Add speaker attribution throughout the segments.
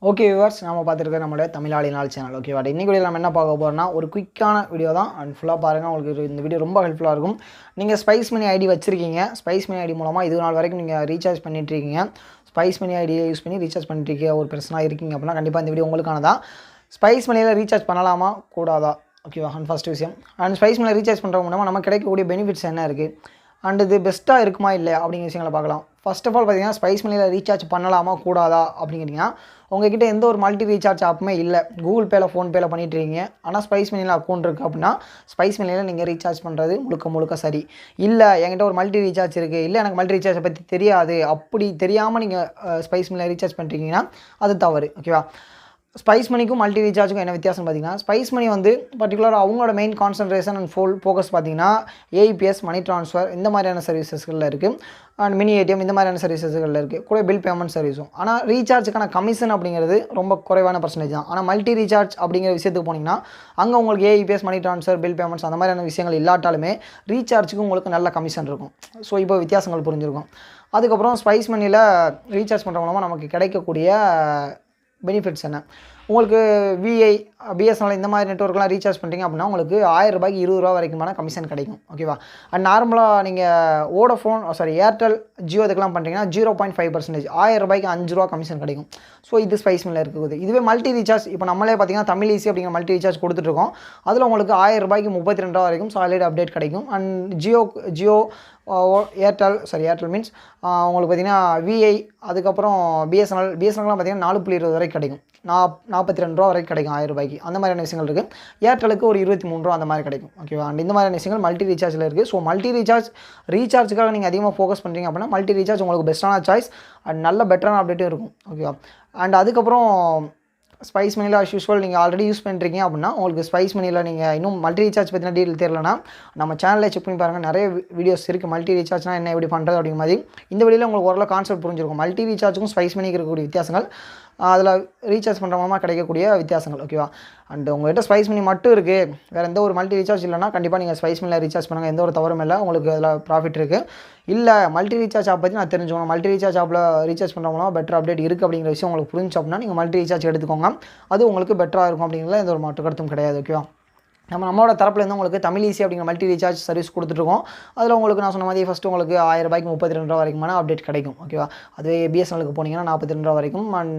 Speaker 1: Okay viewers, நம்ம பார்த்துருக்க நம்மளுடைய தமிழாளி நாள் சேனல். ஓகேவா, இன்றைக்கி வீடியோ நம்ம என்ன பார்க்க போகிறோம்னா ஒரு குயிக்கான வீடியோ தான். அண்ட் ஃபுல்லாக பாருங்கள், உங்களுக்கு இந்த வீடியோ ரொம்ப ஹெல்ப்ஃபுல்லாக இருக்கும். நீங்கள் ஸ்பைஸ் மணி ஐடி வச்சுருக்கீங்க, ஸ்பைஸ் மணி ஐடி மூலமாக இது நாள் வரைக்கும் நீங்கள் ரீசார்ஜ் பண்ணிட்டுருக்கீங்க, ஸ்பைஸ் மணி ஐடியை யூஸ் பண்ணி ரீசார்ஜ் பண்ணிட்டுருக்க ஒரு பெர்சனாக இருக்கீங்க அப்படின்னா கண்டிப்பாக இந்த வீடியோ உங்களுக்கானதான். ஸ்பைஸ் மணியில் ரீசார்ஜ் பண்ணலாமா கூடாதா? ஓகேவா, அண்ட் ஃபஸ்ட் விஷயம். அண்ட் ஸ்பைஸ் மணியில் ரீசார்ஜ் பண்ணுற மூலமாக நமக்கு கிடைக்கக்கூடிய பெனிஃபிட்ஸ் என்ன இருக்குது, அண்ட் இது பெஸ்ட்டாக இருக்குமா இல்லையா அப்படிங்கிற விஷயங்களை பார்க்கலாம். ஃபர்ஸ்ட் ஆஃப் ஆல் பார்த்தீங்கன்னா, ஸ்பைஸ் மணியில் ரீசார்ஜ் பண்ணலாமா கூடாதா அப்படிங்கிறீங்கன்னா, உங்கள்கிட்ட எந்த ஒரு மல்டி ரீசார்ஜ் ஆப்புமே இல்லை, கூகுள் பேயில் ஃபோன்பேயில் பண்ணிட்டுருக்கீங்க, ஆனால் ஸ்பைஸ் மணியில் அக்கௌண்ட் இருக்குது அப்படின்னா ஸ்பைஸ் மணியில் நீங்கள் ரீசார்ஜ் பண்ணுறது முழுக்க சரி. இல்லை என்கிட்ட ஒரு மல்டி ரீசார்ஜ் இருக்குது, இல்லை எனக்கு மல்டி ரீசார்ஜை பற்றி தெரியாது, அப்படி தெரியாமல் நீங்கள் ஸ்பைஸ் மணியில் ரீசார்ஜ் பண்ணுறீங்கன்னா அது தவறு. ஓகேவா, ஸ்பைஸ் மணிக்கும் மல்டி ரீசார்ஜுக்கும் என்ன வித்தியாசம் பார்த்தீங்கன்னா, ஸ்பைஸ் மணி வந்து பர்டிகுலராக அவங்களோட மெயின் கான்சன்ட்ரேஷன் அண்ட் ஃபோக்கஸ் பார்த்தீங்கன்னா ஏஇபிஎஸ், மணி ட்ரான்ஸ்ஃபர் இந்த மாதிரியான சர்வீசஸ்களில் இருக்குது. அண்ட் மினி ஏடிஎம் இந்த மாதிரியான சர்வீசஸ்களில் இருக்குது, கூட பில் பேமெண்ட் சர்வீஸும். ஆனால் ரீசார்ஜுக்கான கமிஷன் அப்படிங்கிறது ரொம்ப குறைவான பர்சன்டேஜ் தான். ஆனால் மல்டி ரீசார்ஜ் அப்படிங்கிற விஷயத்துக்கு போனீங்கன்னா அங்கே உங்களுக்கு AEPS, money transfer, bill payments அந்த மாதிரியான விஷயங்கள் இல்லாட்டாலுமே ரீசார்ஜுக்கு உங்களுக்கு நல்ல கமிஷன் இருக்கும். ஸோ இப்போ வித்தியாசங்கள் புரிஞ்சிருக்கும். அதுக்கப்புறம் ஸ்பைஸ் மணியில் ரீசார்ஜ் பண்ணுற மூலமாக நமக்கு கிடைக்கக்கூடிய பெனிஃபிட்ஸ் என்ன, உங்களுக்கு விஐ, பிஎஸ்என்எல் இந்த மாதிரி நெட்ஒர்க்லாம் ரீசார்ஜ் பண்ணுறீங்க அப்படின்னா உங்களுக்கு ₹1000 ₹20 வரைக்குமான கமிஷன் கிடைக்கும். ஓகேவா, அண்ட் நார்மலாக நீங்கள் ஏர்டெல், ஜியோ இதுக்கெல்லாம் பண்ணுறீங்கன்னா 0.5%, ₹1000 ₹5 கமிஷன் கிடைக்கும். ஸோ இது ஸ்பைஸ் மணியில் இருக்குது. இதுவே மல்டி ரீசார்ஜ், இப்போ நம்மளே பார்த்தீங்கன்னா தமிழ் ஈஸி அப்படிங்கிற மல்டி ரீசார்ஜ் கொடுத்துட்ருக்கோம். அதில் உங்களுக்கு ₹1000 ₹32 வரைக்கும் சாலிட் அப்டேட் கிடைக்கும். அண்ட் ஜியோ ஏர்டெல் மீன்ஸ் உங்களுக்கு பார்த்தீங்கன்னா விஐ, அதுக்கப்புறம் பிஎஸ்என்எல்லாம் பார்த்தீங்கன்னா ₹4.20 வரைக்கும் கிடைக்கும், ₹42 வரைக்கும் கிடைக்கும் ₹1000. அந்த மாதிரியான விஷயங்கள் இருக்குது. ஏர்டெலுக்கு ஒரு ₹23 அந்த மாதிரி கிடைக்கும். ஓகேவா, அண்ட் இந்த மாதிரியான விஷயங்கள் மல்டி ரீசார்ஜில் இருக்குது. ஸோ மல்டி ரீசார்ஜுக்காக நீங்கள் அதிகமாக ஃபோக்கஸ் பண்ணுறீங்க அப்படின்னா மல்டி ரீசார்ஜ் உங்களுக்கு பெஸ்ட்டான சாய்ஸ் அண்ட் நல்ல பெட்டரான அப்டேட்டும் இருக்கும். ஓகேவா, அண்ட் அதுக்கப்புறம் ஸ்பைஸ் மணியில் ஆஸ் யூஸ்வல் நீங்கள் ஆல்ரெடி யூஸ் பண்ணுறீங்க அப்படின்னா உங்களுக்கு ஸ்பைஸ் மணியில் நீங்கள் இன்னும் மல்டி ரீசார்ஜ் பற்றின டீட்டெயில் தெரியலனா நம்ம சேனலில் செக் பண்ணி பாருங்கள், நிறைய வீடியோஸ் இருக்குது. மல்டி ரீசார்ஜ்னால் என்ன, எப்படி பண்ணுறது அப்படிங்கிற மாதிரி இந்த வீடியோவில் உங்களுக்கு ஓரளவு கான்செப்ட் புரிஞ்சிருக்கும். மல்டி ரீசார்ஜுக்கும் ஸ்பைஸ் மணிக்கு இருக்கக்கூடிய வித்தியாசங்கள், அதில் ரீசார்ஜ் பண்ணுற மூலமாக கிடைக்கக்கூடிய வித்தியாசங்கள். ஓகேவா, அண்ட் உங்கள்கிட்ட ஸ்பைஸ் மணி மட்டும் இருக்குது, வேறு எந்த ஒரு மல்டி ரீசார்ஜ் இல்லைனா கண்டிப்பாக நீங்கள் ஸ்பைஸ் மணியில் ரீசார்ஜ் பண்ணுங்கள், எந்த ஒரு தவறும் இல்லை, உங்களுக்கு அதில் ப்ராஃபிட் இருக்குது. இல்லை மல்டி ரீசார்ஜ் ஆப் பற்றி நான் தெரிஞ்சுக்கணும், மல்டி ரீசார்ஜ் ஆப்பில் ரீசார்ஜ் பண்ணுற மூலமாக பெட்டர் அப்டேட் இருக்குது அப்படிங்கிற விஷயம் உங்களுக்கு புரிஞ்சு அப்படின்னா நீங்கள் மல்டி ரீசார்ஜ் எடுத்துக்கோங்க, அது உங்களுக்கு பெட்டராக இருக்கும் அப்படிங்கிறதுல எந்த ஒரு மாற்று கருத்தும் கிடையாது. ஓகேவா, நம்மளோட தரப்புலேருந்து உங்களுக்கு தமிழ் ஈஸி அப்படிங்கிற மல்டி ரீசார்ஜ் சர்வீஸ் கொடுத்துட்ருக்கோம். அதில் உங்களுக்கு நான் சொன்ன மாதிரி ஃபஸ்ட்டு உங்களுக்கு ₹1000 ₹32 வரைக்குமான அப்டேட் கிடைக்கும். ஓகேவா, அதுவே பிஎஸ்என்எலுக்கு போனீங்கன்னா ₹42 வரைக்கும், அண்ட்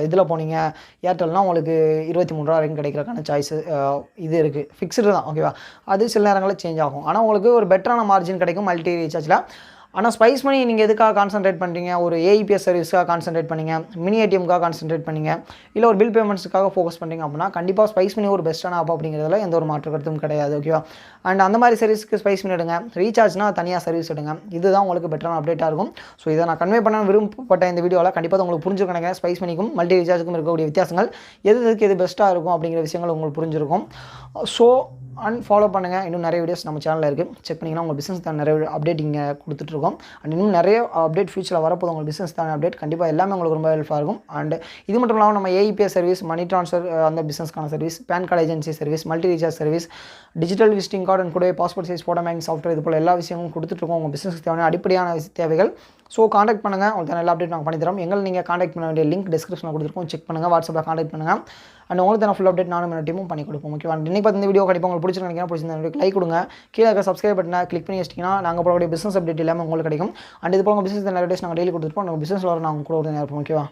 Speaker 1: இதில் போனீங்க ஏர்டெல்னால் உங்களுக்கு ₹23 வரைக்கும் கிடைக்கிறக்கான சாய்ஸு இது இருக்குது, ஃபிக்ஸ்டு தான். ஓகேவா, அது சில நேரங்களில் சேஞ்ச் ஆகும், ஆனால் உங்களுக்கு ஒரு பெட்டரான மார்ஜின் கிடைக்கும் மல்டி ரீசார்ஜில். ஆனால் ஸ்பைஸ் மணி நீங்கள் எதுக்காக கான்சன்ட்ரேட் பண்ணுறீங்க, ஒரு ஏஇபிஎஸ் சர்வீஸுக்காக கான்சன்ட்ரேட் பண்ணிங்க, மினி ஏடிஎம்காக கான்சன்ட்ரேட் பண்ணிங்க, இல்லை ஒரு பில் பேமெண்ட்ஸுக்காக ஃபோக்கஸ் பண்ணுறீங்க அப்படின்னா கண்டிப்பாக ஸ்பைஸ் மணி ஒரு பெஸ்ட்டான ஆப் அப்படிங்கிறதுல எந்த ஒரு மாற்று கருத்தும் கிடையாது. ஓகேவா, அண்ட் அந்த மாதிரி சர்வீஸ்க்கு ஸ்பைஸ் மணி எடுங்க, ரீசார்ஜ்னால் தனியாக சர்வீஸ் எடுங்க, இதுதான் உங்களுக்கு பெட்டரான அப்டேட்டாக இருக்கும். ஸோ இதை நான் கன்வே பண்ண விரும்பப்பட்ட இந்த வீடியோவில் கண்டிப்பாக உங்களுக்கு புரிஞ்சுக்க நினைக்கிறேன். ஸ்பைஸ் மணிக்கும் மல்டி ரீசார்ஜுக்கும் இருக்கக்கூடிய வித்தியாசங்கள், எது பெஸ்ட்டாக இருக்கும் அப்படிங்கிற விஷயங்கள் உங்களுக்கு புரிஞ்சிருக்கும். ஸோ அண்ட் ஃபாலோ பண்ணுங்கள், இன்னும் நிறைய வீடியோஸ் நம்ம சேனலில் இருக்குது, செக் பண்ணிங்கன்னா உங்கள் பிஸ்னஸ் தான் நிறைய அப்டேட் இங்கே கொடுத்துட்ருக்கோம். அண்ட் இன்னும் நிறைய அப்டேட் ஃபியூச்சரில் வரப்போது உங்கள் பிஸ்னஸ் தான் அப்டேட் கண்டிப்பாக எல்லாமே உங்களுக்கு ரொம்ப ஹெல்ப்ஃபாக இருக்கும். அண்ட் இது மட்டும் இல்லாமல் நம்ம ஏஇபிஎஸ் சர்வீஸ், மணி ட்ரான்ஸ்ஃபர் அந்த பிஸ்னஸ்க்கான service, PAN card agency service, multi recharge service, digital visiting card and கூட passport size photo making software, இது போல் எல்லா விஷயங்களும் கொடுத்துட்ருக்கோம் உங்கள் பிஸ்னஸ்க்கு தேவையான அடிப்படையான தேவைகள். ஸோ காண்டாக்ட் பண்ணுங்கள், உங்களுக்கு நல்ல அப்டேட் நாங்கள் பண்ணித்தரோம். எங்களை நீங்கள் காண்டாக்ட் பண்ண வேண்டிய லிங்க் டிஸ்கிரிப்ஷனில் கொடுத்துருக்கோம், செக் பண்ணுங்கள், வாட்ஸ்அப்பில் காண்டாக்ட் பண்ணுங்கள். அண்ட் உங்களுக்கு தான் ஃபுல் அப்டேட் நானும் டீமும் பண்ணி கொடுப்போம். ஓகே, இன்னைக்கு பார்த்து இந்த வீடியோ கண்டிப்பாக உங்களுக்கு பிடிச்சிருந்தா லைக் கொடுங்க, கீழே இருக்க சப்ஸ்கிரைப் பட்டனை கிளிக் பண்ணி வச்சிட்டிங்கன்னா நாங்கள் போகக்கூடிய பிஸ்னஸ் அப்டேட் எல்லாமே உங்களுக்கு கிடைக்கும். அண்ட் இது போல் உங்கள் பிஸ்னஸ் நிறைய டேஸ் நாங்கள் டெய்லி கொடுத்துருப்போம், உங்கள் பிஸ்னஸில் வர நாங்கள் கூட இருப்போம். ஓகேவா.